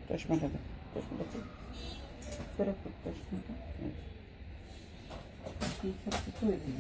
চশমাটা দেখ, চশমাটা খুব করে খুব চশমাটা করে দিন।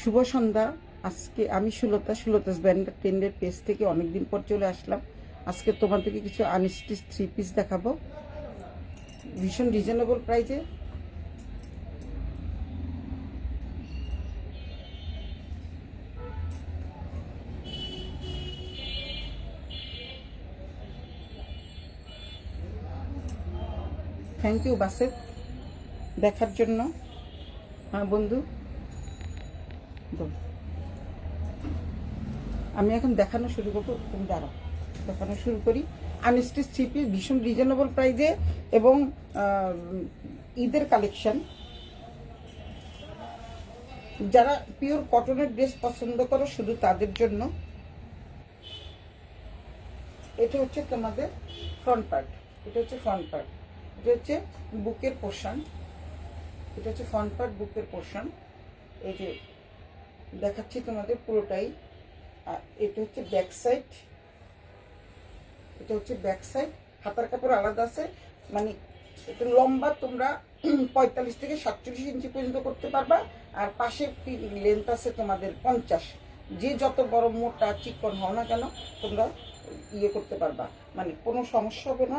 শুভ সন্ধ্যা। আজকে আমি সুলতাস ব্র্যান্ডের ট্রেন্ডের পেজ থেকে অনেকদিন পর চলে আসলাম। আজকে তোমাদেরকে কিছু আনস্টিচ 3 পিস দেখাবো ভীষণ রিজনেবল প্রাইসে। থ্যাংক ইউ বাসেট দেখার জন্য। হ্যাঁ বন্ধু, আমি এখন দেখানো শুরু করবো, তুমি দাঁড়াও, দেখানো শুরু করি। আনস্টিচ 3 পিস ভীষণ রিজনেবল প্রাইসে এবং ঈদের কালেকশন। যারা পিওর কটনের ড্রেস পছন্দ করো শুধু তাদের জন্য। এটা হচ্ছে তোমাদের ফ্রন্ট পার্ট, এটা হচ্ছে ফ্রন্ট পার্ট, এটা হচ্ছে বুকের পোর্শন, এটা হচ্ছে ফ্রন্ট পার্ট বুকের পোর্শন। এই যে দেখাচ্ছি তোমাদের পুরোটাই। আর এটা হচ্ছে ব্যাক সাইড, এটা হচ্ছে ব্যাক সাইড। হাতার কাপড় আলাদা আছে, মানে একটু লম্বা তোমরা 45 থেকে 47 ইঞ্চি পর্যন্ত করতে পারবা। আর পাশে লেন্থ আছে তোমাদের 50। যে যত বড় মোটা চিকন হও না কেন তোমরা ইয়ে করতে পারবা, মানে কোনো সমস্যা হবে না,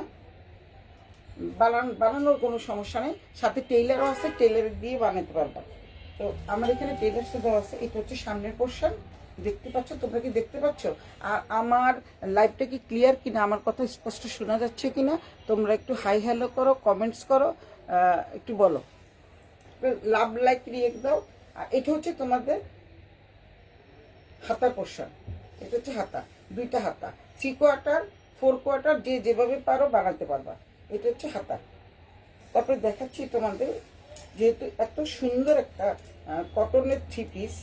বানানোর কোনো সমস্যা নেই। সাথে টেইলারও আছে, টেইলার দিয়ে বানাতে পারবা। তো আমার এখানে টেইলার দেওয়া আছে। এটা হচ্ছে সামনের পোর্শন, দেখতে পাচ্ছ, তোমরা কি দেখতে পাচ্ছ? আর আমার লাইভটা কি ক্লিয়ার কিনা, আমার কথা স্পষ্ট শোনা যাচ্ছে কিনা তোমরা একটু হাই হ্যালো করো, কমেন্টস করো, একটু বলো, লাভ লাইক রিয়েক্ট দাও। আর এটা হচ্ছে তোমাদের হাতা পোর্শন, এটা হচ্ছে হাতা, দুইটা হাতা, 3 কোয়ার্টার 4 কোয়ার্টার, যে যেভাবে পারো বানাতে পারবা। এটা হচ্ছে হাতা। তারপরে দেখাচ্ছি তোমাদের, যেহেতু এত সুন্দর একটা কটনের 3 পিস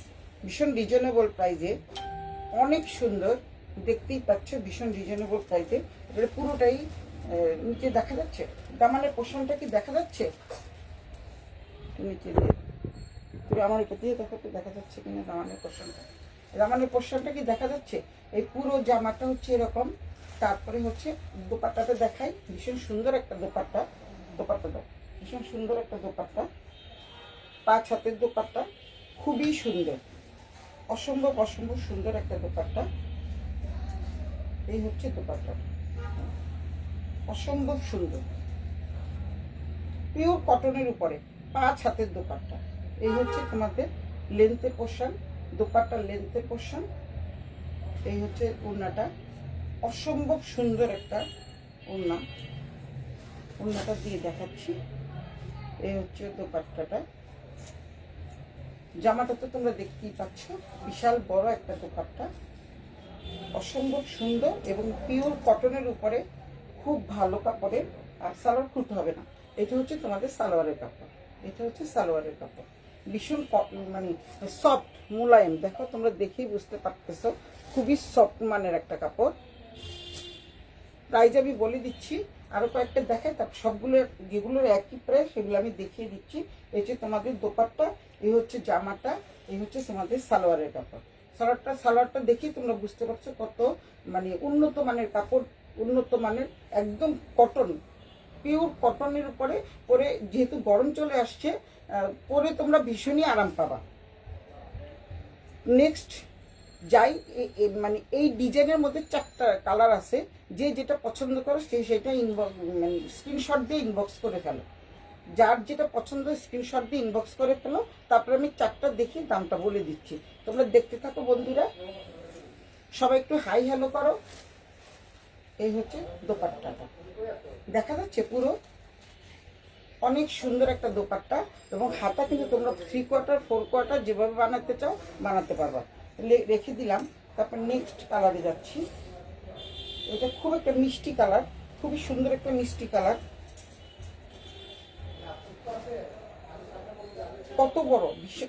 ভীষণ রিজনেবল প্রাইসে, অনেক সুন্দর, দেখতেই পাচ্ছ ভীষণ রিজনেবল প্রাইসে। এটা পুরোটাই নিচে দেখা যাচ্ছে, দামানের পোর্শনটা কি দেখা যাচ্ছে? নিচে দিয়ে তুমি আমার উপর দিয়ে দেখাতে দেখা যাচ্ছে কিনা দামানের পোর্শনটা? দামানের পোর্শনটা কি দেখা যাচ্ছে? এই পুরো জামাটা হচ্ছে এরকম। তারপরে হচ্ছে দোপাট্টাটা দেখাই, ভীষণ সুন্দর একটা দোপাট্টা, দোপাট্টাটা ভীষণ সুন্দর একটা দোপাট্টা, 5 হাতের দোপাট্টা, খুবই সুন্দর, অসম্ভব অসম্ভব সুন্দর একটা দোপাট্টা। এই হচ্ছে দোপাট্টা, অসম্ভব সুন্দর, পিওর কটনের উপরে 5 হাতের দোপাট্টা। এই হচ্ছে তোমাদের লেন্থের পোর্শন, দোপাট্টার লেন্থের পোর্শন। এই হচ্ছে ওড়নাটা, অসম্ভব সুন্দর একটা ওড়না, ওড়নাটা দিয়ে দেখাচ্ছি। এই হচ্ছে দোপাট্টাটা, জামাটা তো তোমরা দেখতেই পাচ্ছ, বিশাল বড় একটা দোপাট্টা, অসম্ভব সুন্দর এবং পিওর কটনের উপরে, খুব ভালো কাপড়ের। আর সালোয়ার খুলতে হবে না। এটা হচ্ছে তোমাদের সালোয়ারের কাপড়, এটা হচ্ছে সালোয়ারের কাপড়, ভীষণ মানে সফট মোলায়েম। দেখো তোমরা দেখেই বুঝতে পারতেছো, খুবই সফট মানের একটা কাপড়। প্রাইস আমি বলে দিচ্ছি, আরো কয়েকটা দেখাই, তার সবগুলো যেগুলোর একই প্রাইস সেগুলো আমি দেখিয়ে দিচ্ছি। এই যে তোমাদের দোপাট্টা, এই হচ্ছে জামাটা, এই হচ্ছে তোমাদের সালোয়ারের কাপড়। সালোয়ারটা দেখি তোমরা বুঝতে পারছো কত মানে উন্নত মানের কাপড়, উন্নত মানের, একদম কটন, পিওর কটনের উপরে পরে, যেহেতু গরম চলে আসছে, পরে তোমরা ভীষণই আরাম পাবা। নেক্সট যাই, মানে এই ডিজাইনের মধ্যে 4টা কালার আছে, যে যেটা পছন্দ করো সেটা ইনবক্স, মানে স্ক্রিনশট দিয়ে ইনবক্স করে ফেলো। যার যেটা পছন্দ স্ক্রিনশট দিয়ে ইনবক্স করে ফেলো, তারপরে আমি চারটা দেখি দামটা বলে দিচ্ছি। তোমরা দেখতে থাকো বন্ধুরা, সবাই একটু হাই হ্যালো করো। এই হচ্ছে দোপাট্টাটা, দেখা যাচ্ছে পুরো অনেক সুন্দর একটা দোপাট্টা। এবং হাতা কিন্তু তোমরা 3/4 4/4 যেভাবে বানাতে চাও বানাতে পারবা। রেখে দিলাম। তারপর নেক্সট কালারে যাচ্ছি। এটা খুব একটা মিষ্টি কালার, খুবই সুন্দর একটা মিষ্টি কালার। কত বড়,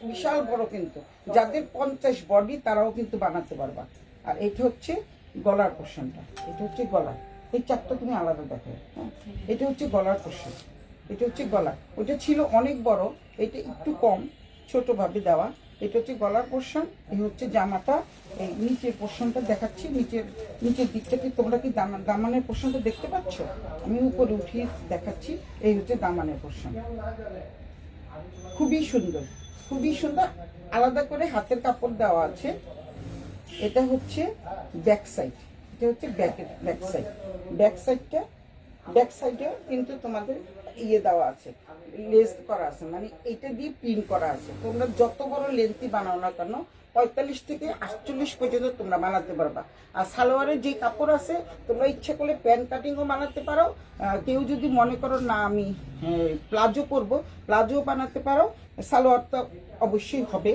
বিশাল বড়, কিন্তু যাদের 50 বডি তারাও কিন্তু বানাতে পারবা। আর এটা হচ্ছে গলার পোর্শনটা, এটা হচ্ছে গলা। এই চারটা তুমি আলাদা দেখো। হ্যাঁ, এটা হচ্ছে গলার পোর্শন, এটা হচ্ছে গলা। ওটা ছিল অনেক বড়, এটা একটু কম ছোটভাবে দেওয়া। এটা হচ্ছে গলার পোর্শন, এই হচ্ছে জামাটা। এই নিচের পোর্শনটা দেখাচ্ছি, নিচের দিকটা কি তোমরা কি দামানের পোর্শনটা দেখতে পাচ্ছ? আমি উপরে উঠিয়ে দেখাচ্ছি। এই হচ্ছে দামানের পোর্শন, খুবই সুন্দর, খুবই সুন্দর। আলাদা করে হাতের কাপড় দেওয়া আছে। এটা হচ্ছে ব্যাক সাইড, এটা হচ্ছে ব্যাক সাইড। ব্যাক সাইডে কিন্তু তোমাদের ইয়ে দেওয়া আছে, লেস করা আছে, মানে এটা দিয়ে প্রিন্ট করা আছে। তোমরা যত বড় লেন্থি বানাও না কেন 45 থেকে 48 পর্যন্ত তোমরা বানাতে পারবা। আর সালোয়ারের যে কাপড় আছে তোমরা ইচ্ছা করলে প্যান্ট কাটিংও বানাতে পারো। কেউ যদি মনে করো না আমি প্লাজো করবো, প্লাজো বানাতে পারো। সালোয়ার তো অবশ্যই হবে,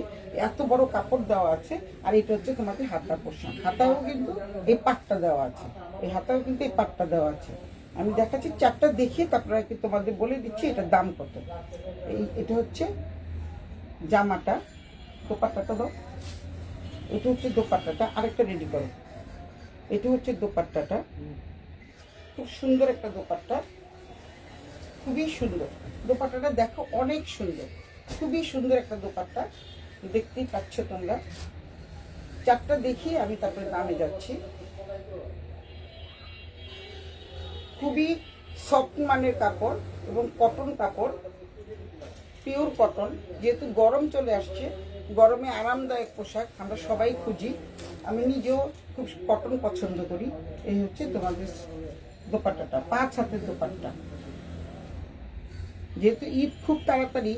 এত বড় কাপড় দেওয়া আছে। আর এটা হচ্ছে তোমাদের হাতার পোর্শন, হাতাও কিন্তু এই পাটটা দেওয়া আছে, এই হাতাও কিন্তু এই পাটটা দেওয়া আছে। আমি দেখাচ্ছি চারটা দেখিয়ে তারপরে কি তোমাদের বলে দিচ্ছি এটার দাম কত। এটা হচ্ছে জামাটা, দোপাট্টাটা দাও। এটা হচ্ছে দোপাট্টাটা, আরেকটা রেডি করো। এটা হচ্ছে দোপাট্টাটা, খুব সুন্দর একটা দোপাট্টা, খুবই সুন্দর দোপাট্টাটা। দেখো অনেক সুন্দর, খুবই সুন্দর একটা দোপাট্টা, দেখতেই পাচ্ছ তোমরা। চারটা দেখি আমি তারপরে দামে যাচ্ছি। খুবই সফট মানের কাপড় এবং কটন কাপড়, পিওর কটন। যেহেতু গরম চলে আসছে, গরমে আরামদায়ক পোশাক আমরা সবাই খুঁজি, আমি নিজেও খুব কটন পছন্দ করি। এই হচ্ছে তোমাদের দোপাট্টাটা, 5 হাতের দোপাট্টা। যেহেতু ঈদ খুব তাড়াতাড়ি,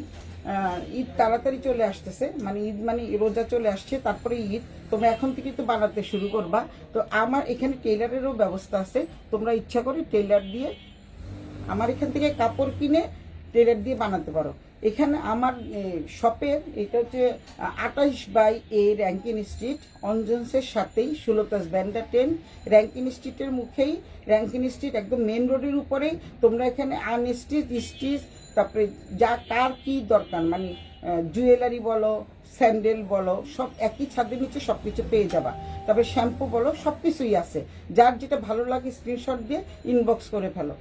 ঈদ তাড়াতাড়ি চলে আসতেছে, মানে ঈদ মানে রোজা চলে আসছে, তারপরে ঈদ। তোমরা এখন থেকে তো বানাতে শুরু করবা। তো আমার এখানে টেইলারেরও ব্যবস্থা আছে, তোমরা ইচ্ছা করে টেইলার দিয়ে আমার এখান থেকে কাপড় কিনে টেইলার দিয়ে বানাতে পারো। এখানে আমার শপের এটা হচ্ছে 28/A র্যাঙ্কিন স্ট্রিট, অঞ্জনসের সাথেই 16 ব্যান্ডা 10 র্যাঙ্কিন স্ট্রিটের মুখেই। র্যাঙ্কিন স্ট্রিট একদম মেন রোডের উপরেই। তোমরা এখানে আনস্টিচ, স্টিচ, তারপরে যা কার কি দরকার, মানে জুয়েলারি বলো, স্যান্ডেল বলো, সব একই ছাদের নিচে সব কিছু পেয়ে যাবা। তবে শ্যাম্পু বলো, সব কিছুই আছে। যার যেটা ভালো লাগে স্ক্রিনশট দিয়ে ইনবক্স করে ফেলো।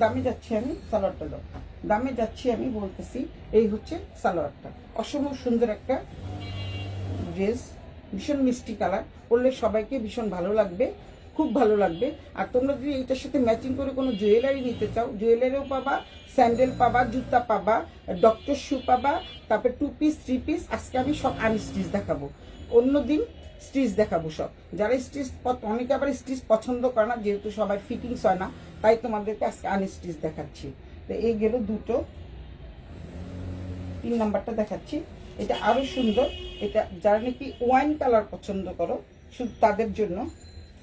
দামে যাচ্ছি আমি, সালোয়ারটা দাও। দামে যাচ্ছি আমি, বলতেছি। এই হচ্ছে সালোয়ারটা, অসম্ভব সুন্দর একটা ড্রেস, ভীষণ মিষ্টি কালার, পরলে সবাইকে ভীষণ ভালো লাগবে, খুব ভালো লাগবে। আর তোমরা যদি এটার সাথে ম্যাচিং করে কোনো জুয়েলারি নিতে চাও, জুয়েলারিও পাবা, স্যান্ডেল পাবা, জুতা পাবা, ডক্টর শু পাবা, তারপরে 2 পিস 3 পিস। আজকে আমি সব আনস্টিচ দেখাবো, অন্যদিন স্টিচ দেখাবো সব। যারা স্টিচ, অনেকে আবার স্টিচ পছন্দ করে না, যেহেতু সবাই ফিটিংস হয় না, তাই তোমাদেরকে আজকে আনস্টিচ দেখাচ্ছি। তো এই গেল দুটো। 3 নাম্বারটা দেখাচ্ছি, এটা আরো সুন্দর। এটা যারা নাকি ওয়াইন কালার পছন্দ করো শুধু তাদের জন্য,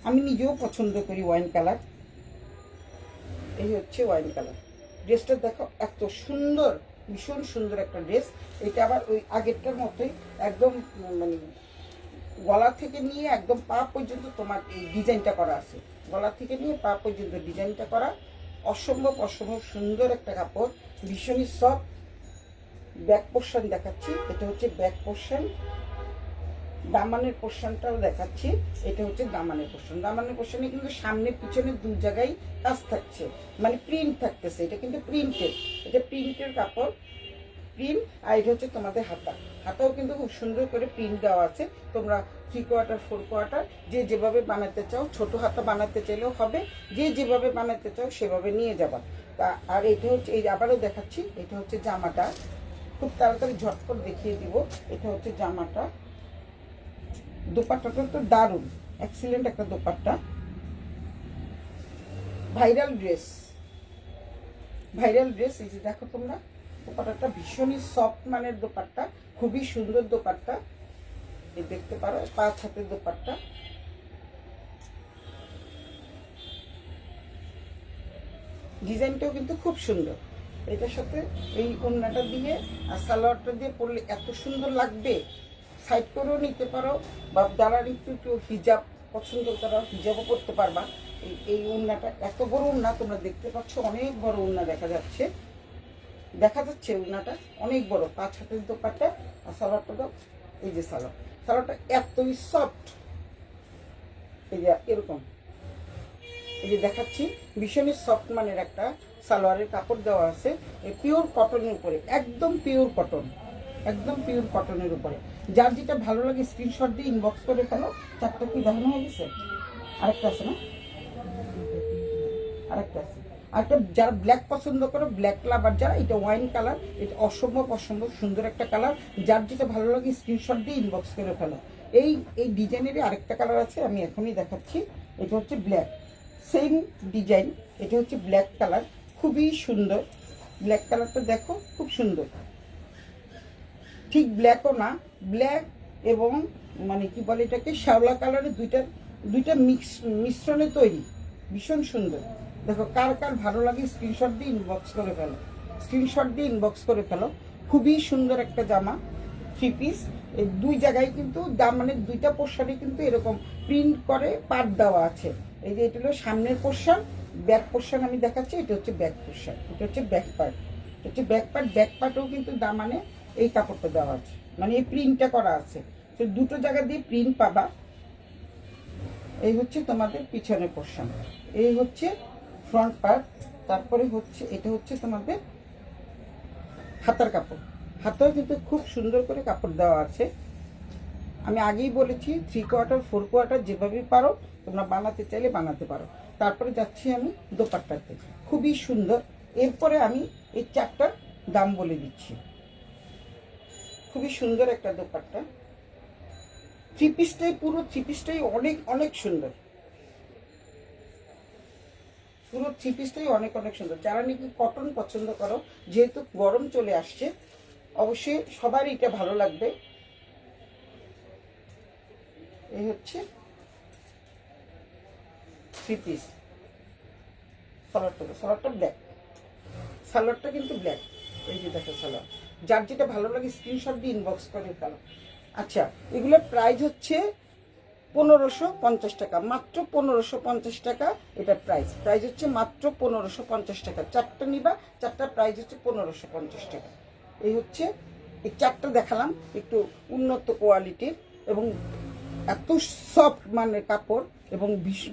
আমি নিজেও পছন্দ করি ওয়াইন কালার। এই হচ্ছে ওয়াইন কালার ড্রেসটা, দেখো এত সুন্দর, ভীষণ সুন্দর একটা ড্রেস। এটা আবার ওই আগেরটার মতোই একদম, মানে গলা থেকে নিয়ে একদম পা পর্যন্ত তোমার এই ডিজাইনটা করা আছে। গলা থেকে নিয়ে পা পর্যন্ত ডিজাইনটা করা, অসম্ভব অসম্ভব সুন্দর একটা কাপড়, ভীষণই সফট। ব্যাক পোর্শন দেখাচ্ছি, এটা হচ্ছে ব্যাক পোর্শন। দামানের পোর্শনটাও দেখাচ্ছি, এটা হচ্ছে দামানের পোর্শন। দামানের পোর্শনে কিন্তু সামনে পিছনে 2 জায়গায় কাজ থাকছে, মানে প্রিন্ট থাকতেছে। এটা কিন্তু প্রিন্টেড, এটা প্রিন্টের কাপড়, প্রিন্ট। আর এটা হচ্ছে তোমাদের হাতা, হাতাও কিন্তু খুব সুন্দর করে প্রিন্ট দেওয়া আছে। তোমরা 3/4 4/4 যে যেভাবে বানাতে চাও, ছোট হাতা বানাতে চাইলেও হবে, যে যেভাবে বানাতে চাও সেভাবে নিয়ে যাবা। তা আর এটা হচ্ছে, এই আবারও দেখাচ্ছি, এটা হচ্ছে জামাটা, খুব তাড়াতাড়ি ঝটপট দেখিয়ে দিব। এটা হচ্ছে জামাটা, দোপাট্টাটা তো দারুণ, এক্সিলেন্ট একটা dupatta, viral dress. Viral dress. এই যে দেখো তোমরা, দোপাট্টাটা ভীষণই সফট মানের দোপাট্টা, খুবই সুন্দর দোপাট্টা। এই দেখতে পারো 5 হাতের দোপাট্টা। ডিজাইনটাও কিন্তু খুব সুন্দর। এটার সাথে এই ওড়নাটা দিয়ে আর সালোয়ারটা দিয়ে পরলে এত সুন্দর লাগবে। সাইড করেও নিতে পারো, বা যারা একটু হিজাব পছন্দ করা হিজাবও করতে পারবা। এই ওড়নাটা এত বড় ওড়না, তোমরা দেখতে পাচ্ছ অনেক বড় ওড়না দেখা যাচ্ছে ওড়নাটা অনেক বড়। 5 হাতের দোপাট্টা। আর সালোয়ারটা দাও, এই যে সালোয়ারটা এতই সফট। এই যে এরকম, এই যে দেখাচ্ছি ভীষণই সফট মানের একটা সালোয়ারের কাপড় দেওয়া আছে। পিওর কটনের উপরে, একদম পিওর কটন, একদম পিওর কটনের উপরে। যার যেটা ভালো লাগে স্ক্রিনশট দিয়ে ইনবক্স করে ফেলো। 4টা কি দেখানো হয়ে গেছে? আরেকটা আছে না? আরেকটা আছে। আরেকটা, যারা ব্ল্যাক পছন্দ করো, ব্ল্যাক লাভার যারা, এটা ওয়াইন কালার, এটা অসম্ভব সুন্দর একটা কালার। যার যেটা ভালো লাগে স্ক্রিনশট দিয়ে ইনবক্স করে ফেলো। এই ডিজাইনেরই আরেকটা কালার আছে, আমি এখনই দেখাচ্ছি। এটা হচ্ছে ব্ল্যাক, সেম ডিজাইন। এটা হচ্ছে ব্ল্যাক কালার, খুবই সুন্দর। ব্ল্যাক কালারটা দেখো, খুব সুন্দর। ঠিক ব্ল্যাকও না, ব্ল্যাক এবং মানে কি বলে এটাকে, শ্যাওলা কালারের দুইটা মিশ্রণে তৈরি, ভীষণ সুন্দর। দেখো, কার কার ভালো লাগে স্ক্রিনশট দিয়ে ইনবক্স করে ফেলো। খুবই সুন্দর একটা জামা, 3 পিস। এই 2 জায়গায় কিন্তু মানে 2টা পোর্শনে কিন্তু এরকম প্রিন্ট করে পাট দেওয়া আছে। এই যে এটা হলো সামনের পোর্শন, ব্যাক পোর্শন আমি দেখাচ্ছি। এটা হচ্ছে ব্যাক পোর্শন, এটা হচ্ছে ব্যাক পার্ট। ব্যাক পার্টেও কিন্তু মানে এই কাপড়টা দেওয়া আছে, মানে এই প্রিন্টটা করা আছে। তো 2টো জায়গা দিয়ে প্রিন্ট পাবা। এই হচ্ছে তোমাদের পিছনের পোর্শন, এই হচ্ছে ফ্রন্ট পার্ট। তারপরে হচ্ছে এটা হচ্ছে তোমাদের হাতার কাপড়। হাতেও কিন্তু খুব সুন্দর করে কাপড় দেওয়া আছে। আমি আগেই বলেছি 3 কোয়ার্টার 4 কোয়ার্টার যেভাবে পারো তোমরা বানাতে চাইলে বানাতে পারো। তারপরে যাচ্ছি আমি দোপাট্টাতে, খুবই সুন্দর। এরপরে আমি এই 4টার দাম বলে দিচ্ছি। খুবই সুন্দর একটা দোপাট্টা, 3 পিসটাই, পুরো 3 পিসটাই অনেক অনেক সুন্দর। পুরো 3 পিসটাই অনেক অনেক সুন্দর। যারা নাকি কটন পছন্দ করো, যেহেতু গরম চলে আসছে, অবশ্যই সবারই এটা ভালো লাগবে। এই হচ্ছে 3 পিস। সালোয়ারটা ব্ল্যাক, সালোয়ারটা কিন্তু ব্ল্যাক। এই যে দেখো সালোয়ার। যার যেটা ভালো লাগে স্ক্রিনশট দিয়ে ইনবক্স করে ফেলো। আচ্ছা, এগুলোর প্রাইস হচ্ছে 1550 টাকা, মাত্র 1550 টাকা। এটা প্রাইস হচ্ছে মাত্র 1550 টাকা। 4টা নিবা, 4টার প্রাইস হচ্ছে 1550 টাকা। এই হচ্ছে এই 4টা দেখালাম, একটু উন্নত কোয়ালিটির এবং এত সফট মানের কাপড়, এবং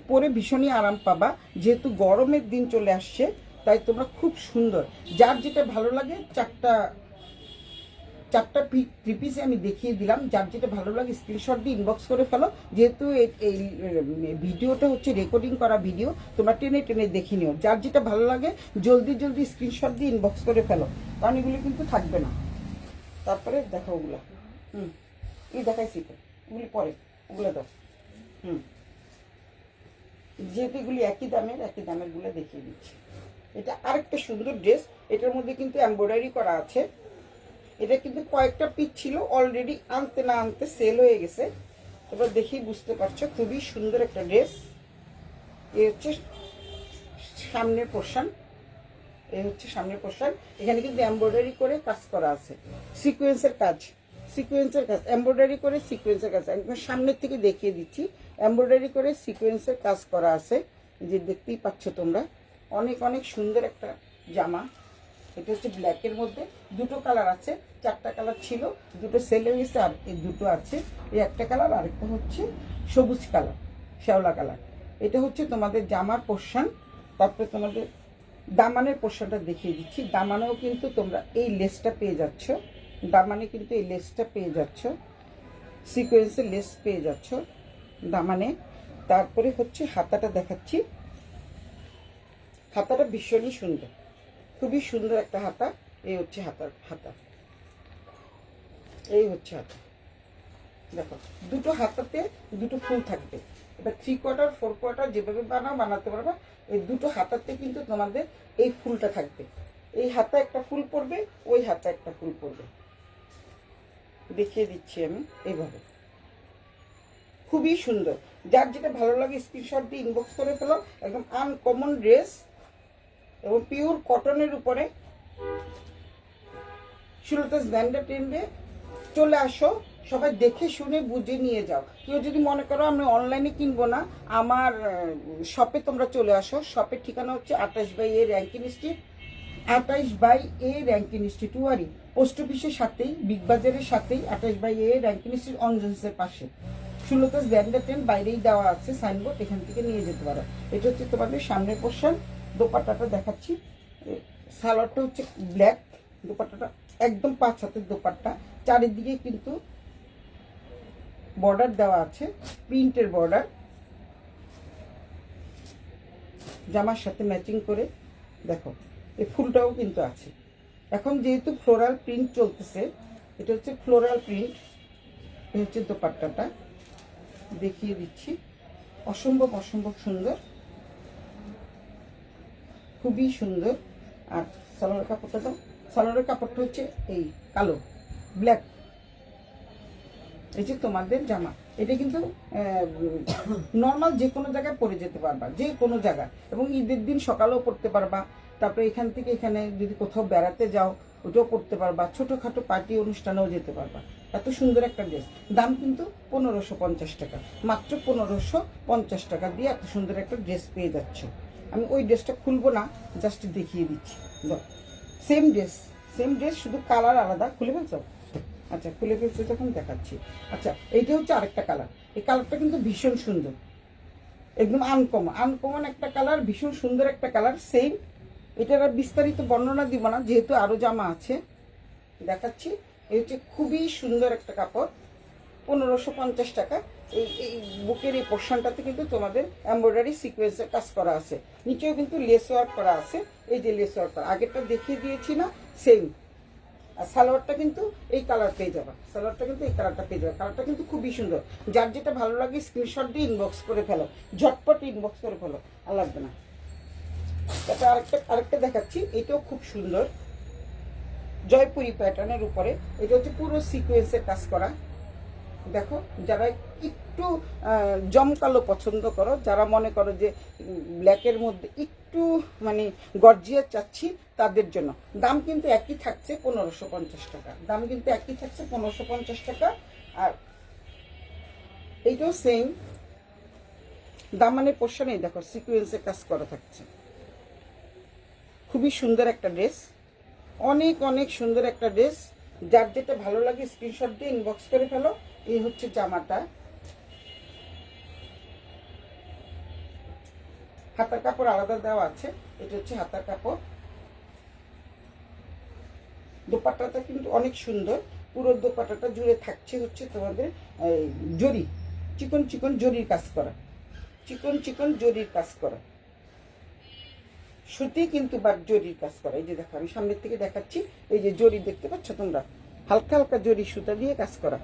পরে ভীষণই আরাম পাবা। যেহেতু গরমের দিন চলে আসছে, তাই তোমরা খুব সুন্দর, যার যেটা ভালো লাগে 4টা 3 পিসে আমি দেখিয়ে দিলাম। যার যেটা ভালো লাগে স্ক্রিনশট দিয়ে ইনবক্স করে ফেলো। যেহেতু এই ভিডিওটা হচ্ছে রেকর্ডিং করা ভিডিও, তোমরা টেনে টেনে দেখে নিও। যার যেটা ভালো লাগে জলদি স্ক্রিনশট দিয়ে ইনবক্স করে ফেলো, কারণ এগুলো কিন্তু থাকবে না। তারপরে দেখো ওগুলো, এই দেখাইছি তো, ওগুলি পরে, ওগুলো দাও। যেহেতু এগুলি একই দামের গুলো দেখিয়ে দিচ্ছি। এটা আরেকটা সুন্দর ড্রেস, এটার মধ্যে কিন্তু এমব্রয়ডারি করা আছে। এটা কিন্তু কয়েকটা পিস ছিল, অলরেডি আনতে না আনতে সেল হয়ে গেছে। তোমরা দেখেই বুঝতে পারছো, খুবই সুন্দর একটা ড্রেস। এই হচ্ছে সামনের পোর্শন, এখানে কিন্তু এমব্রয়ডারি করে কাজ করা আছে, সিকোয়েন্সের কাজ, এমব্রয়ডারি করে সিকোয়েন্সের কাজ। একদম সামনের থেকে দেখিয়ে দিচ্ছি, এমব্রয়ডারি করে সিকোয়েন্সের কাজ করা আছে। যে দেখতেই পাচ্ছ তোমরা, অনেক অনেক সুন্দর একটা জামা। এটা হচ্ছে ব্ল্যাকের মধ্যে, 2টো কালার আছে। 4টা কালার ছিল, 2টো সেল হয়ে গেছে, আর এই 2টো আছে। এই একটা কালার, আরেকটা হচ্ছে সবুজ কালার, শ্যাওলা কালার। এটা হচ্ছে তোমাদের জামার পোর্শন। তারপরে তোমাদের দামানের পোর্শনটা দেখিয়ে দিচ্ছি। দামানেও কিন্তু তোমরা এই লেসটা পেয়ে যাচ্ছ, সিকোয়েন্সের লেস পেয়ে যাচ্ছ দামানে। তারপরে হচ্ছে হাতাটা দেখাচ্ছি। হাতাটা ভীষণই সুন্দর, খুবই সুন্দর একটা হাতা। এই হচ্ছে হাতা, এই হচ্ছে হাতা। দেখো, 2টো হাতাতে 2টো ফুল থাকবে। এবার 3 কোয়ার্টার 4 কোয়ার্টার যেভাবে বানাতে পারবা। এই 2টো হাতাতে কিন্তু তোমাদের এই ফুলটা থাকবে। এই হাতে একটা ফুল পড়বে, ওই হাতে একটা ফুল পড়বে, দেখিয়ে দিচ্ছি আমি এইভাবে। খুবই সুন্দর, যার যেটা ভালো লাগে স্ক্রিনশট দিয়ে ইনবক্স করে ফেলো। একদম আনকমন ড্রেস এবং পিওর কটনের উপরে সুলতাস ব্র্যান্ডের ট্রেন্ডে চলে আসো, সবাই দেখে শুনে বুঝে নিয়ে যাও। কেউ যদি মনে করো আমি অনলাইনে কিনবো না, আমার শপে তোমরা চলে আসো। শপের ঠিকানা হচ্ছে 28/A Rankin Street, 28/A Rankin Street, Wari post অফিসের সাথেই, বিগ বাজারের সাথেই 28/A র্যাঙ্কিন স্ট্রিট, অঞ্জনসের পাশে। সুলতাস ব্র্যান্ডের ট্রেন্ড বাইরেই দেওয়া আছে সাইনবোর্ড, এখান থেকে নিয়ে যেতে পারো। এটা হচ্ছে তোমাদের সামনের পোর্শন। দোপাট্টাটা দেখাচ্ছি, সালোয়ারটা হচ্ছে ব্ল্যাক, দোপাট্টাটা একদম 5 হাতের দোপাট্টা, চারিদিকে কিন্তু বর্ডার দেওয়া আছে, প্রিন্টের বর্ডার, জামার সাথে ম্যাচিং করে। দেখো এই ফুলটাও কিন্তু আছে। এখন যেহেতু ফ্লোরাল প্রিন্ট চলতেছে, এটা হচ্ছে ফ্লোরাল প্রিন্ট। এই হচ্ছে দোপাট্টাটা, দেখিয়ে দিচ্ছি। অসম্ভব অসম্ভব সুন্দর, খুবই সুন্দর। আর সালোয়ারের কাপড়টা দাও। সালোয়ারের কাপড়টা হচ্ছে এই কালো, ব্ল্যাক। এই যে তোমাদের জামা, এটা কিন্তু নর্মাল যে কোনো জায়গায় পরে যেতে পারবা, যে কোনো জায়গায়, এবং ঈদের দিন সকালেও পরতে পারবা। তারপরে এখান থেকে এখানে যদি কোথাও বেড়াতে যাও ওটাও পরতে পারবা, ছোটোখাটো পার্টি অনুষ্ঠানেও যেতে পারবা। এত সুন্দর একটা ড্রেস, দাম কিন্তু 1550 টাকা, মাত্র 1550 টাকা দিয়ে এত সুন্দর একটা ড্রেস পেয়ে যাচ্ছ। আমি ওই ড্রেসটা খুলবো না, জাস্ট দেখিয়ে দিচ্ছি। সেম ড্রেস, সেম ড্রেস, শুধু কালার আলাদা। খুলে ফেলছো? আচ্ছা, খুলে ফেলছো যখন দেখাচ্ছি। আচ্ছা, এইটা হচ্ছে আরেকটা কালার। এই কালারটা কিন্তু ভীষণ সুন্দর, একদম আনকমন, আনকমন একটা কালার, ভীষণ সুন্দর একটা কালার। সেম, এটার আর বিস্তারিত বর্ণনা দিব না, যেহেতু আরও জামা আছে, দেখাচ্ছি। এই হচ্ছে খুবই সুন্দর একটা কাপড়, 1550 টাকা। এই বুকের এই পোর্শনটাতে কিন্তু তোমাদের এমব্রয়ডারি সিকোয়েন্সের কাজ করা আছে, নিচেও কিন্তু লেস ওয়ার্ক করা আছে। এই যে লেস ওয়ার্ক করা, আগেরটা দেখিয়ে দিয়েছি না, সেম। আর সালোয়ারটা কিন্তু এই কালার পেয়ে যাবে, সালোয়ারটা কিন্তু এই কালারটা পেয়ে যাবে। কালারটা কিন্তু খুবই সুন্দর, যার যেটা ভালো লাগে স্ক্রিনশট দিয়ে ইনবক্স করে ফেলো, ঝটপট ইনবক্স করে ফেলো, আর লাগবে না। এটা আরেকটা দেখাচ্ছি, এটাও খুব সুন্দর, জয়পুরি প্যাটার্নের উপরে। এটা হচ্ছে পুরো সিকোয়েন্সের কাজ করা। দেখো, যারা একটু জমকালো পছন্দ করো, যারা মনে করো যে ব্ল্যাকের মধ্যে একটু মানে গর্জিয়াস চাচ্ছি, তাদের জন্য। দাম কিন্তু একই থাকছে 1550 টাকা, দাম কিন্তু একই থাকছে 1550 টাকা। আর এইটাও সেম দামানের পোর্শনেই দেখো সিকোয়েন্সের কাজ করা থাকছে। খুবই সুন্দর একটা ড্রেস, অনেক অনেক সুন্দর একটা ড্রেস। যার যেটা ভালো লাগে স্ক্রিনশট দিয়ে ইনবক্স করে ফেলো। এই হচ্ছে জামাটা, হাতার কাপড় আলাদা দেওয়া আছে। এটা হচ্ছে হাতার কাপড়। দোপাট্টাটা কিন্তু অনেক সুন্দর, পুরো দোপাট্টাটা জুড়ে থাকছে হচ্ছে তোমাদের জরি, চিকন চিকন জরির কাজ করা, চিকন চিকন জরির কাজ করা, সুতি কিন্তু বাট জরির কাজ করা। এই যে দেখো, আমি সামনের থেকে দেখাচ্ছি, এই যে জরি দেখতে পাচ্ছ তোমরা, হালকা হালকা জরি সুতা দিয়ে কাজ করা।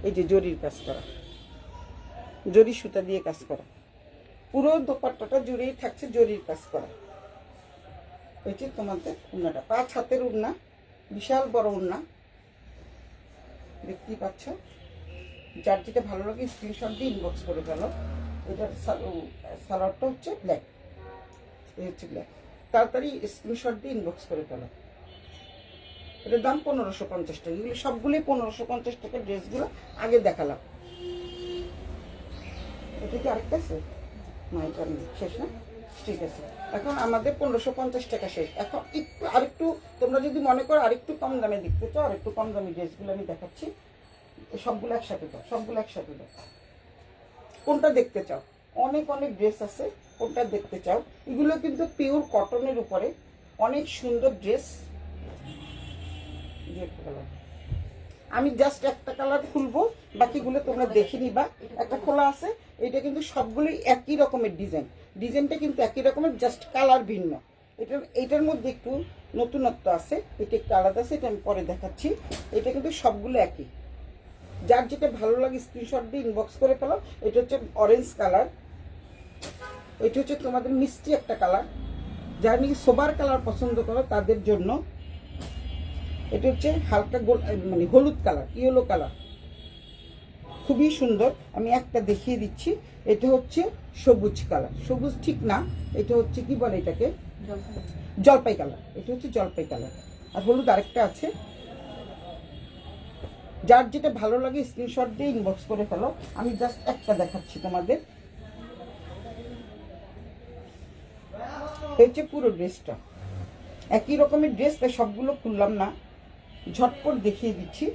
এই যে জরির কাজ করা, জরি সুতা দিয়ে কাজ করা, পুরো দোপাট্টাটা জুড়েই থাকছে জরির কাজ করা। এই যে তোমাদের উন্নাটা 5 হাতের উন্না, বিশাল বড় উন্না, দেখতেই পাচ্ছ। যার যেটা ভালো লাগে স্ক্রিনশট দিয়ে ইনবক্স করে ফেলো। এটার সালোয়ারটা হচ্ছে ব্ল্যাক, এই হচ্ছে ব্ল্যাক। তাড়াতাড়ি স্ক্রিনশট দিয়ে ইনবক্স করে ফেলো। এটার দাম 1550 টাকা। এগুলো সবগুলোই 1550 টাকার ড্রেসগুলো আগে দেখালাম। এটা কি আরেকটা আছে? না, এটা শেষ না, ঠিক আছে। এখন আমাদের 1550 টাকা শেষ। এখন একটু আরেকটু তোমরা যদি মনে করো আরেকটু কম দামে দেখতে চাও, আরেকটু কম দামি ড্রেসগুলো আমি দেখাচ্ছি। সবগুলো একসাথে দাও, সবগুলো একসাথে দাও। কোনটা দেখতে চাও? অনেক অনেক ড্রেস আছে, কোনটা দেখতে চাও? এগুলো কিন্তু পিওর কটনের উপরে অনেক সুন্দর ড্রেস। আমি জাস্ট একটা কালার খুলবো, বাকিগুলো তোমরা দেখে নিবা। একটা খোলা আছে, এটা কিন্তু সবগুলোই একই রকমের ডিজাইন, ডিজাইনটা কিন্তু একই রকমের, জাস্ট কালার ভিন্ন। এটার মধ্যে একটু নতুনত্ব আছে, এটা একটু আলাদা আছে, এটা আমি পরে দেখাচ্ছি। এটা কিন্তু সবগুলো একই। যার যেটা ভালো লাগে স্ক্রিনশট দিয়ে ইনবক্স করে ফেলো। এটা হচ্ছে অরেঞ্জ কালার, এটা হচ্ছে তোমাদের মিষ্টি একটা কালার, যারা নাকি সোবার কালার পছন্দ করো তাদের জন্য এটা হচ্ছে হালকা মানে হলুদ কালার, ইয়েলো কালার, খুবই সুন্দর। আমি একটা দেখিয়ে দিচ্ছি। এটা হচ্ছে সবুজ কালার, সবুজ ঠিক না, এটা হচ্ছে কি বলে এটাকে, জলপাই কালার। এটা হচ্ছে জলপাই কালার। আর হলুদ আরেকটা আছে। যার যেটা ভালো লাগে স্ক্রিনশট দিয়ে ইনবক্স করে ফেলো। আমি জাস্ট একটা দেখাচ্ছি তোমাদের। এই যে পুরো ড্রেসটা একই রকমের ড্রেস, তাই সবগুলো খুললাম না, ঝটপট দেখিয়ে দিচ্ছি।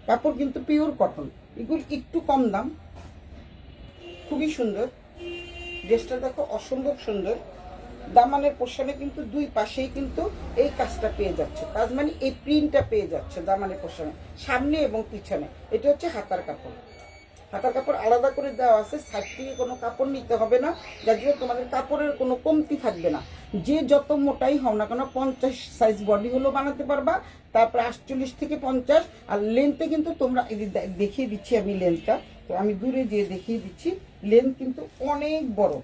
কাপড় কিন্তু পিওর কটন, এগুলো একটু কম দাম, খুবই সুন্দর। ড্রেসটা দেখো অসম্ভব সুন্দর। দামানের পোর্শনে কিন্তু দুই পাশেই কিন্তু এই কাজটা পেয়ে যাচ্ছে, কাজ মানে এই প্রিন্টটা পেয়ে যাচ্ছে দামানের পোর্শনে, সামনে এবং পিছনে। এটা হচ্ছে হাতার কাপড়। হাতার কাপড় আলাদা করে দেওয়া আছে, সাইড থেকে কোনো কাপড় নিতে হবে না, যার জন্য তোমাদের কাপড়ের কোনো কমতি থাকবে না। যে যত মোটাই হও না কেন 50 সাইজ বডি হলেও বানাতে পারবা, তারপরে 48 থেকে 50। আর লেন্থে কিন্তু তোমরা দেখিয়ে দিচ্ছি আমি লেন্থটা, তো আমি দূরে যেয়ে দেখিয়ে দিচ্ছি। লেন্থ কিন্তু অনেক বড়।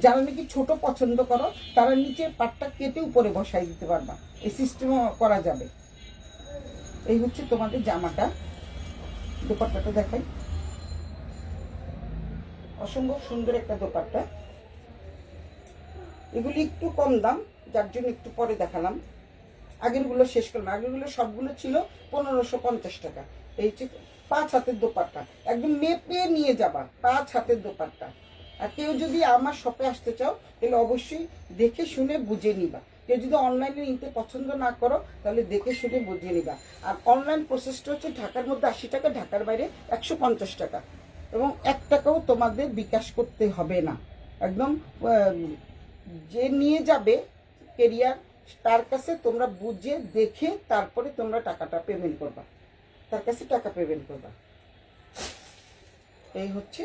যারা নাকি ছোট পছন্দ করো তারা নিচের পাটটা কেটে উপরে বসাই দিতে পারবা, এই সিস্টেমও করা যাবে। এই হচ্ছে তোমাদের জামাটা। দোপাট্টাটা দেখাই, অসম্ভব সুন্দর একটা দোপাট্টা। এগুলি একটু কম দাম, যার জন্য একটু পরে দেখালাম। আগেরগুলো শেষ করলাম, আগেরগুলো সবগুলো ছিল 1550 টাকা। এই যে 5 হাতের দোপাট্টা, একদম মেপে নিয়ে যাবা, 5 হাতের দোপাট্টা। আর কেউ যদি আমার শপে আসতে চাও তাহলে অবশ্যই দেখে শুনে বুঝে নিবা। কেউ যদি অনলাইনে নিতে পছন্দ না করো তাহলে দেখে শুনে বুঝে নিবা। আর অনলাইন প্রসেসটা হচ্ছে ঢাকার মধ্যে 80 টাকা, ঢাকার বাইরে 150 টাকা, এবং 1 টাকাও তোমাদের বিকাশ করতে হবে না। একদম যে নিয়ে যাবে কেরিয়ার, তার কাছে তোমরা বুঝে দেখে তারপরে তোমরা টাকাটা পেমেন্ট করবা, তার কাছে টাকা পেমেন্ট করবা। এই হচ্ছে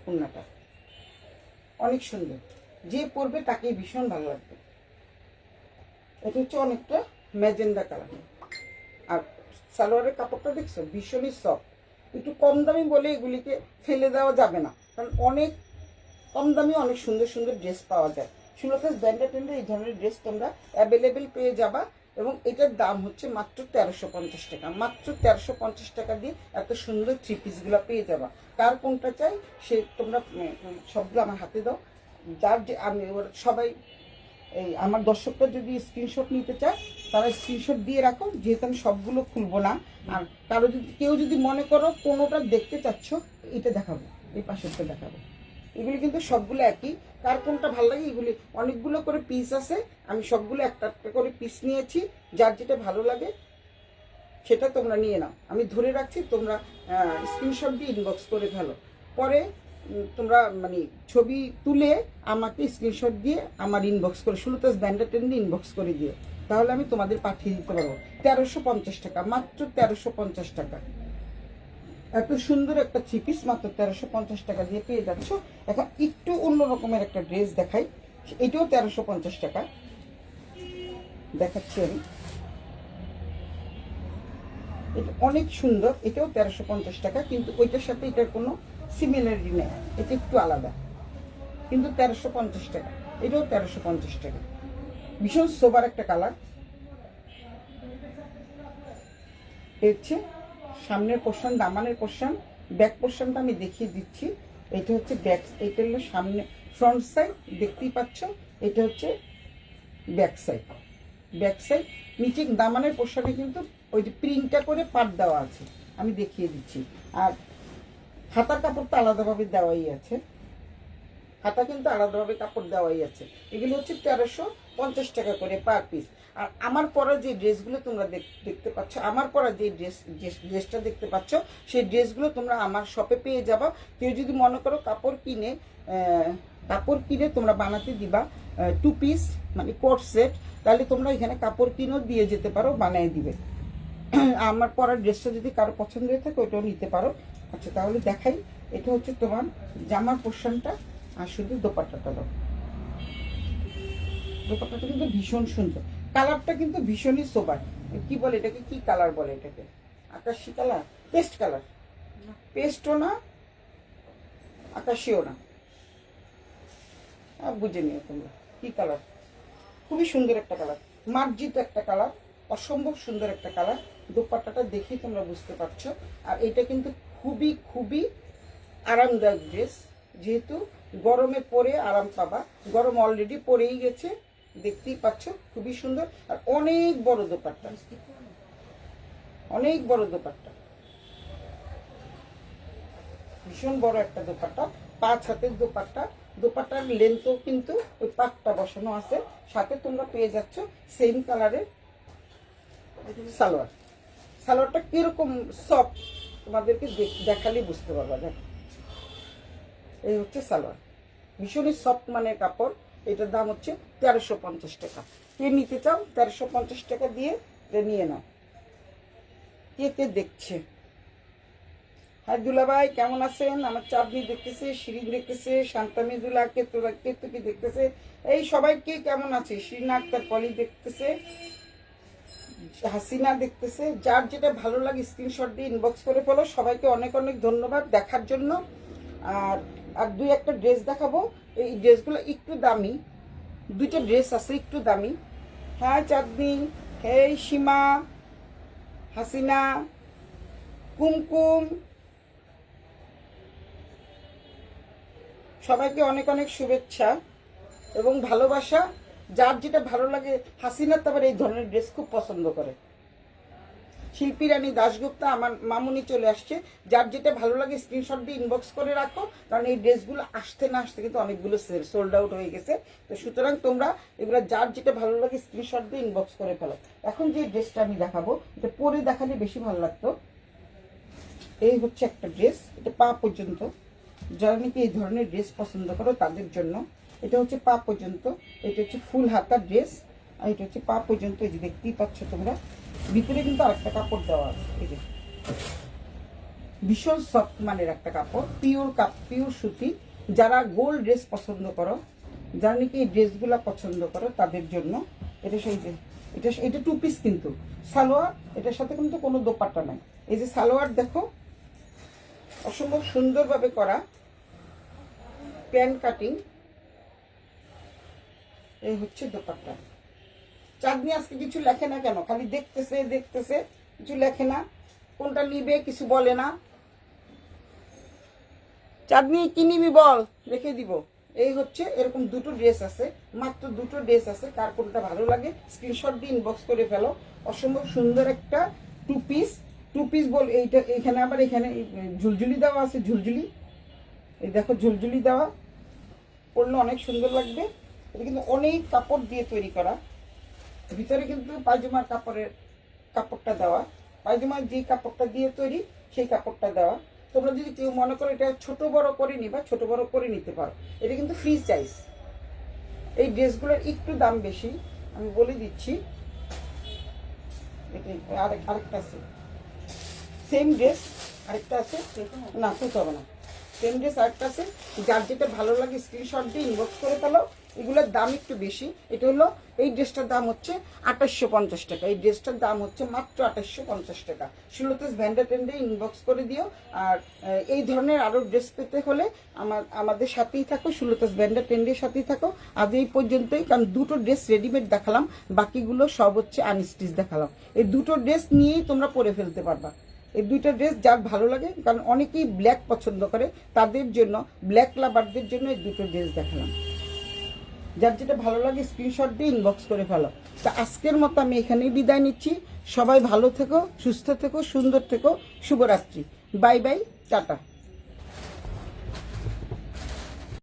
ওড়নাটা, অনেক সুন্দর, যে পরবে তাকে ভীষণ ভালো লাগবে। এটা হচ্ছে অনেকটা ম্যাজেন্ডা কালার। আর সালোয়ারের কাপড়টা দেখছো ভীষণই সফট। একটু কম দামি বলে এগুলিকে ফেলে দেওয়া যাবে না, কারণ অনেক কম দামে অনেক সুন্দর সুন্দর ড্রেস পাওয়া যায়। সুলতাস ব্র্যান্ডেড এই ধরনের ড্রেস তোমরা অ্যাভেলেবেল পেয়ে যাবা। এবং এটার দাম হচ্ছে মাত্র 1350 টাকা। মাত্র 1350 টাকা দিয়ে এত সুন্দর থ্রি পিসগুলো পেয়ে যাবা। কার কোনটা চাই সে তোমরা সবগুলো আমার হাতে দাও। যার যে আমি সবাই এই আমার দর্শকরা যদি স্ক্রিনশট নিতে চায় তারা স্ক্রিনশট দিয়ে রাখো, যেহেতু আমি সবগুলো খুলবো না। আর কারো যদি কেউ যদি মনে করো কোনোটা দেখতে চাচ্ছ, এটা দেখাবো, এই পাশেরটা দেখাবো। এগুলি কিন্তু সবগুলো একই, কার কোনটা ভালো লাগে। এগুলি অনেকগুলো করে পিস আছে, আমি সবগুলো একটা একটা করে পিস নিয়েছি। যার যেটা ভালো লাগে সেটা তোমরা নিয়ে নাও, আমি ধরে রাখছি। তোমরা স্ক্রিনশট দিয়ে ইনবক্স করে ফেলো। পরে তোমরা মানে ছবি তুলে আমাকে স্ক্রিনশট দিয়ে আমার ইনবক্স করে সুলতাস ব্র্যান্ডেড ইনবক্স করে দিও, তাহলে আমি তোমাদের পাঠিয়ে দিতে পারবো। 1350 টাকা, মাত্র 1350 টাকা। এত সুন্দর একটা থ্রি পিস মাত্র 1350 টাকা দিয়ে পেয়ে যাচ্ছ। এখন একটু অন্য রকমের একটা ড্রেস দেখাই, এটাও 1350 টাকা দেখাচ্ছি আমি। এটা অনেক সুন্দর, এটাও 1350 টাকা, কিন্তু ওইটার সাথে এটার কোনো সিমিলারিটি নেই, এটা একটু আলাদা, কিন্তু 1350 টাকা। এটাও 1350 টাকা, ভীষণ সোবার একটা কালার। হচ্ছে সামনের পোর্শন, দামানের পোর্শন, ব্যাক পোর্শনটা আমি দেখিয়ে দিচ্ছি। এটা হচ্ছে ব্যাক, এটা হলো সামনে ফ্রন্ট সাইড দেখতেই পাচ্ছ, এটা হচ্ছে ব্যাক সাইড। ব্যাক সাইড নিচে দামানের পোর্শনে কিন্তু ওই যে প্রিন্টটা করে পাট দেওয়া আছে, আমি দেখিয়ে দিচ্ছি। আর হাতার কাপড়টা আলাদাভাবে দেওয়াই আছে, হাতা কিন্তু আলাদাভাবে কাপড় দেওয়াই আছে। এগুলো হচ্ছে 1350 টাকা করে পার পিস। আর আমার পরা যে ড্রেসগুলো তোমরা দেখতে পাচ্ছ, আমার পরা যে ড্রেসটা দেখতে পাচ্ছ, সেই ড্রেসগুলো তোমরা আমার শপে পেয়ে যাবা। কেউ যদি মনে করো কাপড় কিনে তোমরা বানাতে দিবা 2 পিস মানে কোট সেট, তাহলে তোমরা এখানে কাপড় কিনেও দিয়ে যেতে পারো, বানিয়ে দিবে। আমার পরার ড্রেসটা যদি কারো পছন্দ হয়ে থাকে ওটাও নিতে পারো। আচ্ছা তাহলে দেখাই, এটা হচ্ছে তোমার জামার পোর্শনটা। আর শুধু দোপাট্টাটা দাও, দোপাট্টাটা কিন্তু ভীষণ সুন্দর, কালারটা কিন্তু ভীষণই সোবার। কি বলে এটাকে, কি কালার বলে এটাকে, আকাশি কালার, পেস্ট কালার, পেস্টও না আকাশিও না, বুঝে নিও তোমরা কি কালার, খুবই সুন্দর একটা কালার, মার্জিত একটা কালার, অসম্ভব সুন্দর একটা কালার। দোপাট্টাটা দেখেই তোমরা বুঝতে পারছো। আর এটা কিন্তু খুবই খুবই আরামদায়ক ড্রেস, যেহেতু গরমে পরে আরাম পাবা। গরম অলরেডি পরেই গেছে, দেখতেই পাচ্ছ, খুবই সুন্দর। আর অনেক বড় দোপাট্টা, অনেক বড় দোপাট্টা, ভীষণ বড় একটা দোপাট্টা, 5 হাতের দোপাট্টা। দোপাট্টার লেন্থও কিন্তু ওই পাটটা বসানো আছে। সাথে তোমরা পেয়ে যাচ্ছ সেম কালারের সালোয়ার। সালোয়ারটা কিরকম সফট তোমাদেরকে দেখালে বুঝতে পারবা। দেখো, এই হচ্ছে সালোয়ার, ভীষণই সফট মানের কাপড়। এটার দাম হচ্ছে 1350 টাকা। কে নিতে চাও 1350 টাকা দিয়ে নিয়ে নাও। কে কে দেখছে? হ্যাঁ দুলাভাই কেমন আছেন? আমার চাঁদনি দেখতেছে, শিরিন দেখতেছে, শান্তামি দুলা, কে তোরা কে তো কি দেখতেছে? এই সবাই কে কেমন আছে? শিরিনা আক্তার পলি দেখতেছে, হাসিনা দেখতেছে। যার যেটা ভালো লাগে স্ক্রিনশট দিয়ে ইনবক্স করে ফেলো। সবাইকে অনেক অনেক ধন্যবাদ দেখার জন্য। আর আর দুই একটা ড্রেস দেখাবো। এই ড্রেসগুলো একটু দামি, দুইটা ড্রেস আছে একটু দামি। হ্যাঁ চাঁদনি, হেই সীমা, হাসিনা, কুমকুম, সবাইকে অনেক অনেক শুভেচ্ছা এবং ভালোবাসা। যার যেটা ভালো লাগে। হাসিনা তো আবার এই ধরনের ড্রেস খুব পছন্দ করে। শিল্পী রানী দাশগুপ্তা, আমার মামুনি চলে আসছে। যার যেটা ভালো লাগে স্ক্রিনশট দিয়ে ইনবক্স করে রাখো, কারণ এই ড্রেসগুলো আসতে না আসতে কিন্তু অনেকগুলো সোল্ড আউট হয়ে গেছে। তো সুতরাং তোমরা এগুলো যার যেটা ভালো লাগে স্ক্রিনশট দিয়ে ইনবক্স করে ফেলো। এখন যে ড্রেসটা আমি দেখাবো, এটা পরে দেখালে বেশি ভালো লাগতো। এই হচ্ছে একটা ড্রেস, এটা পা পর্যন্ত। যারা নাকি এই ধরনের ড্রেস পছন্দ করো তাদের জন্য। এটা হচ্ছে পা পর্যন্ত, এটা হচ্ছে ফুল হাতার ড্রেস। আর এটা হচ্ছে পা পর্যন্ত, এই যে দেখতেই পাচ্ছ তোমরা। ভিতরে কিন্তু আরেকটা কাপড় দেওয়া আছে, এই যে ভীষণ সফট মানের একটা কাপড়, পিওর সুতি। যারা গোল্ড ড্রেস পছন্দ করো, যারা নাকি এই ড্রেসগুলা পছন্দ করো তাদের জন্য এটা। সেই যে এটা 2 পিস কিন্তু সালোয়ার, এটার সাথে কিন্তু কোনো দোপাট্টা নাই। এই যে সালোয়ার দেখো, অসম্ভব সুন্দরভাবে করা প্যান কাটিং। এই হচ্ছে দোপাট্টা। চাঁদনি আজকে কিছু লেখে না কেন? খালি দেখতেছে দেখতেছে, কিছু লেখে না। কোনটা নিবে কিছু বলে না। চাঁদনি কি নিবি বল, রেখে দিব। এই হচ্ছে এরকম দুটো ড্রেস আছে, মাত্র দুটো ড্রেস আছে। কার কোনটা ভালো লাগে স্ক্রিনশট দিয়ে ইনবক্স করে ফেলো। অসম্ভব সুন্দর একটা 2 পিস। 2 পিস বল। এইটা এখানে আবার এখানে ঝুলঝুলি দেওয়া আছে, ঝুলঝুলি। এই দেখো ঝুলঝুলি দেওয়া, পরলে অনেক সুন্দর লাগবে। এটা কিন্তু অনেক কাপড় দিয়ে তৈরি করা। ভিতরে কিন্তু পায়জামার কাপড়টা দেওয়া, পায়জামার যে কাপড়টা দিয়ে তৈরি সেই কাপড়টা দেওয়া। তোমরা যদি কেউ মনে করো এটা ছোট বড় করে নিবা, ছোট বড় করে নিতে পারো। এটা কিন্তু ফ্রি সাইজ। এই ড্রেসগুলোর একটু দাম বেশি, আমি বলে দিচ্ছি। আরেকটা আছে সেম ড্রেস, আরেকটা আছে না, খুঁজতে হবে না। সেম ড্রেস আরেকটা আছে। যার যেটা ভালো লাগে স্ক্রিনশট দিয়ে ইনবক্স করে ফেলো। এগুলোর দাম একটু বেশি। এটা হলো, এই ড্রেসটার দাম হচ্ছে 2850 টাকা। এই ড্রেসটার দাম হচ্ছে মাত্র 2850 টাকা। 16 ভ্যান্ডা টেন্ডে ইনবক্স করে দিও। আর এই ধরনের আরও ড্রেস পেতে হলে আমাদের সাথেই থাকো, 16 ভ্যান্ডা টেন্ডের সাথেই থাকো। আজ এই পর্যন্তই, কারণ দুটো ড্রেস রেডিমেড দেখালাম, বাকিগুলো সব হচ্ছে আনস্টিচ দেখালাম। এই দুটো ড্রেস নিয়েই তোমরা পরে ফেলতে পারবা। এই দুইটা ড্রেস যার ভালো লাগে, কারণ অনেকেই ব্ল্যাক পছন্দ করে, তাদের জন্য, ব্ল্যাক লাভারদের জন্য এই দুটো ড্রেস দেখালাম। যার যেটা ভালো লাগে স্ক্রিনশট দিয়ে ইনবক্স করে ফেলো। তা আজকের মতো আমি এখানেই বিদায় নিচ্ছি। সবাই ভালো থেকো, সুস্থ থেকো, সুন্দর থেকো। শুভরাত্রি, বাই বাই, টাটা।